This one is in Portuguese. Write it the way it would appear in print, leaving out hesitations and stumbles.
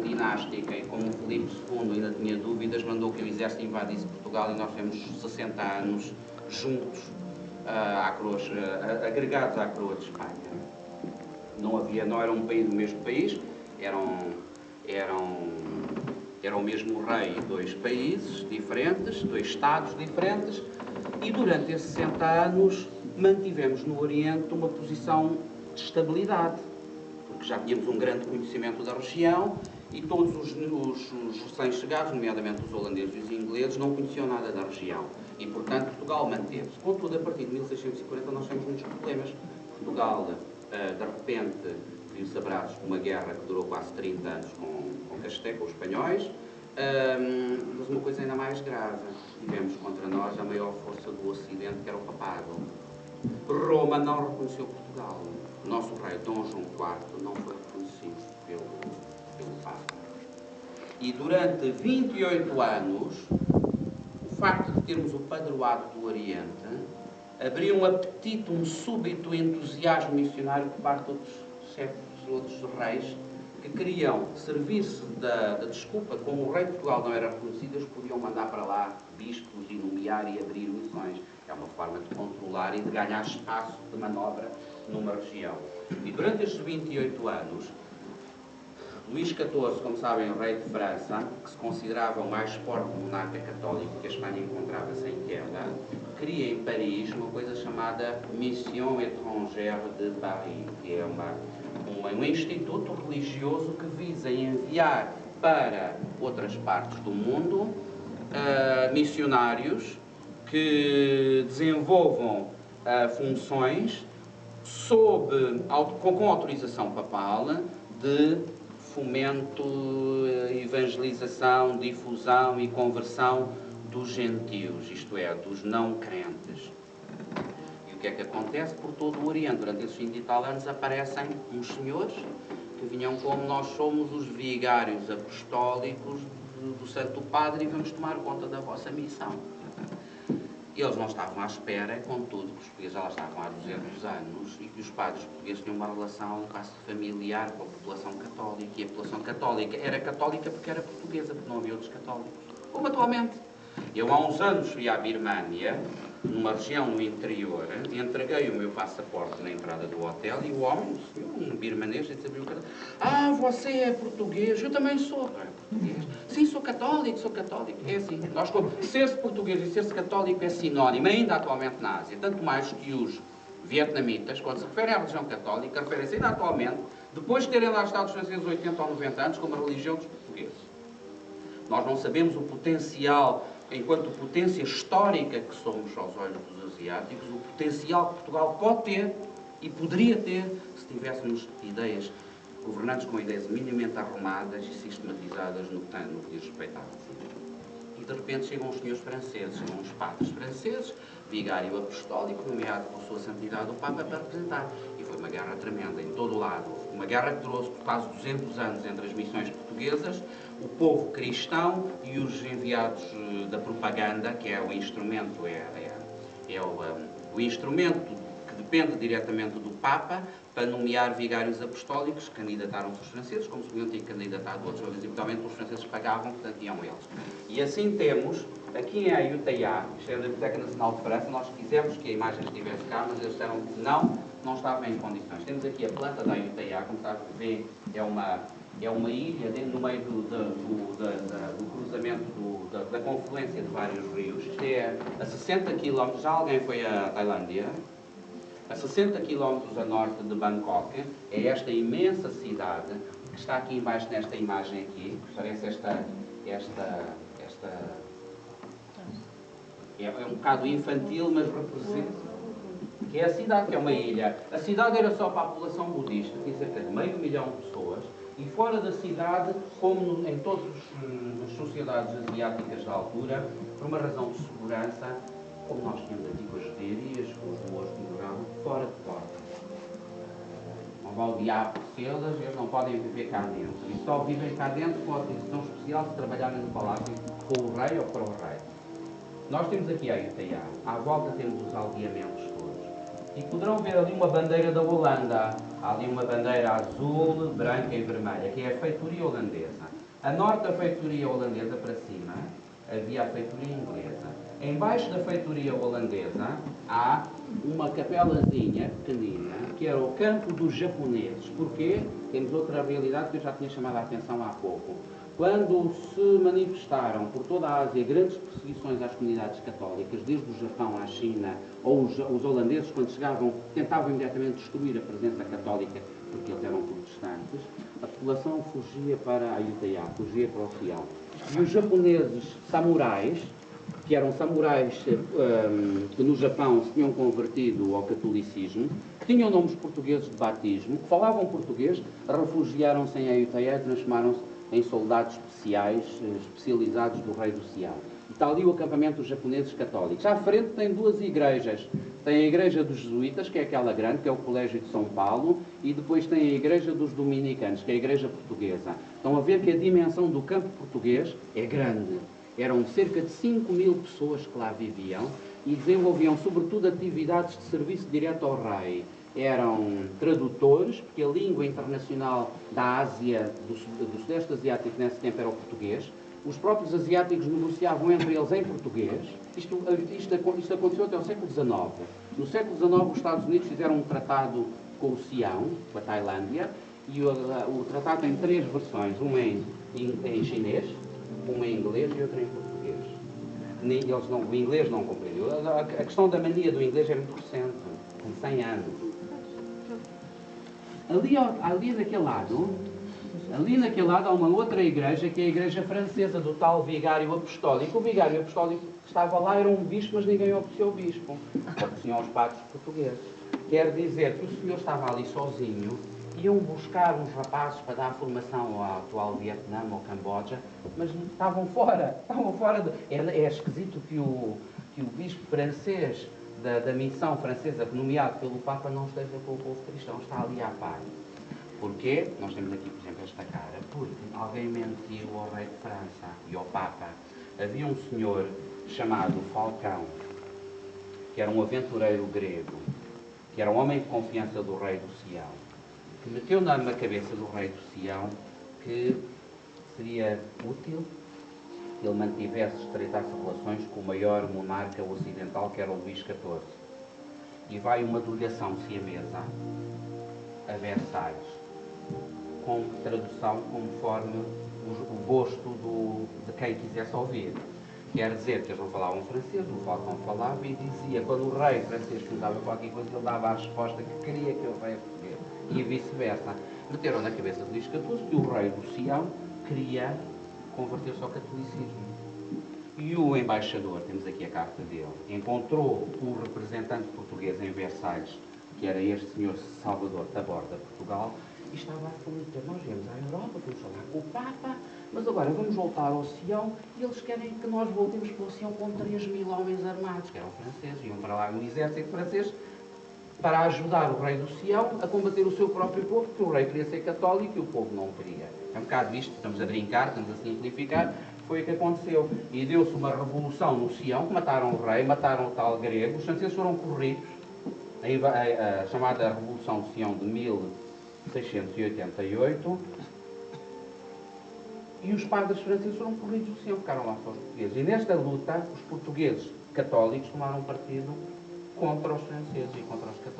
dinástica e como o Filipe II ainda tinha dúvidas, mandou que o exército invadisse Portugal e nós temos 60 anos juntos, agregados à coroa de Espanha. Não era um país do mesmo país, era o mesmo rei e dois países diferentes, dois estados diferentes, e durante esses 60 anos mantivemos no Oriente uma posição de estabilidade, porque já tínhamos um grande conhecimento da região e todos os recém-chegados, nomeadamente os holandeses e os ingleses, não conheciam nada da região. E, portanto, Portugal manteve-se. Contudo, a partir de 1640 nós temos muitos problemas. Portugal, de repente, viu-se abraços de uma guerra que durou quase 30 anos com Casté, com os espanhóis, mas uma coisa ainda mais grave. Tivemos contra nós a maior força do Ocidente, que era o Papado. Roma não reconheceu Portugal. O nosso rei, Dom João IV, não foi reconhecido pelo Papa. E durante 28 anos, o facto de termos o padroado do Oriente abriu um apetite, um súbito entusiasmo missionário por parte de outros chefes, outros reis, que queriam servir-se da desculpa, como o rei de Portugal não era reconhecido, eles podiam mandar para lá bispos e nomear e abrir missões. É uma forma de controlar e de ganhar espaço de manobra numa região. E durante estes 28 anos, Luís XIV, como sabem, o rei de França, que se considerava o mais forte monarca católico que a Espanha encontrava-se em queda, cria em Paris uma coisa chamada Mission Étrangère de Paris, que é um instituto religioso que visa enviar para outras partes do mundo missionários que desenvolvam funções com autorização papal de fomento, evangelização, difusão e conversão dos gentios, isto é, dos não crentes. E o que é que acontece? Por todo o Oriente, durante esses 20 e tal anos, aparecem uns senhores que vinham como nós somos os vigários apostólicos do Santo Padre e vamos tomar conta da vossa missão. Eles não estavam à espera, contudo, que os portugueses já lá estavam há 200 anos e que os padres portugueses tinham uma relação quase familiar com a população católica. E a população católica era católica porque era portuguesa, porque não havia outros católicos. Como atualmente. Eu há uns anos fui à Birmânia, numa região no interior, entreguei o meu passaporte na entrada do hotel e o homem, um birmanês, disse: "Ah, você é português?" "Eu também sou." "É português?" "Sim, sou católico, sou católico." É assim, nós como ser-se português e ser-se católico é sinónimo, ainda atualmente na Ásia, tanto mais que os vietnamitas, quando se referem à religião católica, referem-se ainda atualmente, depois de terem lá estado os franceses 80 ou 90 anos, como a religião dos portugueses. Nós não sabemos o potencial, enquanto potência histórica que somos aos olhos dos asiáticos, o potencial que Portugal pode ter e poderia ter se tivéssemos ideias, governantes com ideias minimamente arrumadas e sistematizadas no que diz respeito à medicina. E de repente chegam os senhores franceses, chegam os padres franceses, vigário apostólico, nomeado por sua santidade o Papa, para representar. E foi uma guerra tremenda em todo o lado. Uma guerra que durou quase 200 anos entre as missões portuguesas, o povo cristão e os enviados da propaganda, que é o instrumento, o instrumento que depende diretamente do Papa para nomear vigários apostólicos. Candidataram-se os franceses, como se podiam ter candidatado outros, mas eventualmente os franceses pagavam, portanto iam eles. E assim temos, aqui em Ayutthaya, isto é da Biblioteca Nacional de França, nós quisemos que a imagem estivesse cá, mas eles disseram que não estava em condições. Temos aqui a planta da Ayutthaya, como está a ver, é uma ilha no meio do cruzamento da confluência de vários rios. Isto é a 60 km, já alguém foi à Tailândia? A 60 km a norte de Bangkok, é esta imensa cidade que está aqui embaixo nesta imagem aqui, parece esta é um bocado infantil, mas representa, que é a cidade, que é uma ilha. A cidade era só para a população budista, tinha cerca de 500 mil pessoas, e fora da cidade, como em todas as sociedades asiáticas da altura, por uma razão de segurança, como nós tínhamos aqui com as judiarias, com os moas que moravam fora de porta. Não vale o diabo por eles não podem viver cá dentro. E só vivem cá dentro com a autorização especial se trabalharem no palácio com o rei ou para o rei. Nós temos aqui a Ayutthaya, à volta temos os aldeamentos todos. E poderão ver ali uma bandeira da Holanda. Há ali uma bandeira azul, branca e vermelha, que é a feitoria holandesa. A norte da feitoria holandesa, para cima, havia a feitoria inglesa. Embaixo da feitoria holandesa há uma capelazinha pequenina, que era o campo dos japoneses. Porquê? Temos outra realidade que eu já tinha chamado a atenção há pouco. Quando se manifestaram por toda a Ásia grandes perseguições às comunidades católicas, desde o Japão à China, ou os holandeses, quando chegavam, tentavam imediatamente destruir a presença católica, porque eles eram protestantes, a população fugia para a Ayutthaya, fugia para o Sião. E os japoneses samurais, que eram samurais que no Japão se tinham convertido ao catolicismo, que tinham nomes portugueses de batismo, que falavam português, refugiaram-se em Ayutthaya e transformaram-se em soldados especiais, especializados do rei do Sião. E está ali o acampamento dos japoneses católicos. À frente tem duas igrejas. Tem a igreja dos jesuítas, que é aquela grande, que é o Colégio de São Paulo, e depois tem a igreja dos dominicanos, que é a igreja portuguesa. Estão a ver que a dimensão do campo português é grande. Eram cerca de 5.000 pessoas que lá viviam e desenvolviam sobretudo atividades de serviço direto ao rei. Eram tradutores, porque a língua internacional da Ásia, do Sudeste Asiático nesse tempo era o português. Os próprios asiáticos negociavam entre eles em português. Isto aconteceu até o século XIX. No século XIX, os Estados Unidos fizeram um tratado com o Sião, com a Tailândia, e o tratado tem 3 versões, uma em chinês, uma em inglês e outra em português. O inglês não compreendeu. A questão da mania do inglês é muito recente, com 100 anos. Ali naquele lado há uma outra igreja, que é a igreja francesa, do tal vigário apostólico. O vigário apostólico que estava lá era um bispo, mas ninguém obedecia ao bispo. Obedeciam aos padres portugueses. Quer dizer que o senhor estava ali sozinho, iam buscar uns rapazes para dar formação ao atual Vietnã ou Camboja, mas estavam fora. É esquisito que o bispo francês da missão francesa, nomeado pelo Papa, não esteja com o povo cristão, está ali à parte. Porquê? Nós temos aqui, por exemplo, esta cara. Porque alguém mentiu ao rei de França e ao Papa. Havia um senhor chamado Falcão, que era um aventureiro grego, que era um homem de confiança do rei do Sião, que meteu na cabeça do rei do Sião que seria útil que ele mantivesse, estreitasse relações com o maior monarca ocidental, que era o Luís XIV. E vai uma delegação siamesa a Versalhes, com tradução conforme o gosto de quem quisesse ouvir. Quer dizer que eles não falavam francês, o Falcão falava e dizia, quando o rei francês perguntava qualquer coisa, ele dava a resposta que queria que o rei português. E vice-versa. Meteram na cabeça de Luís XIV que o rei do Sião queria converter-se ao catolicismo. E o embaixador, temos aqui a carta dele, encontrou um representante português em Versalhes, que era este senhor Salvador Taborda, Portugal, e estava aflito. Nós viemos à Europa, vamos falar com o Papa, mas agora vamos voltar ao Sião e eles querem que nós voltemos para o Sião com 3.000 homens armados, que eram franceses, iam para lá no exército francês para ajudar o rei do Sião a combater o seu próprio povo, porque o rei queria ser católico e o povo não queria. É um bocado isto, estamos a brincar, estamos a simplificar, foi o que aconteceu. E deu-se uma revolução no Sião, que mataram o rei, mataram o tal grego, os franceses foram corridos, a chamada Revolução de Sião de 1688, e os padres franceses foram corridos do Sião, ficaram lá só os portugueses. E nesta luta, os portugueses católicos tomaram partido contra os franceses e contra os católicos.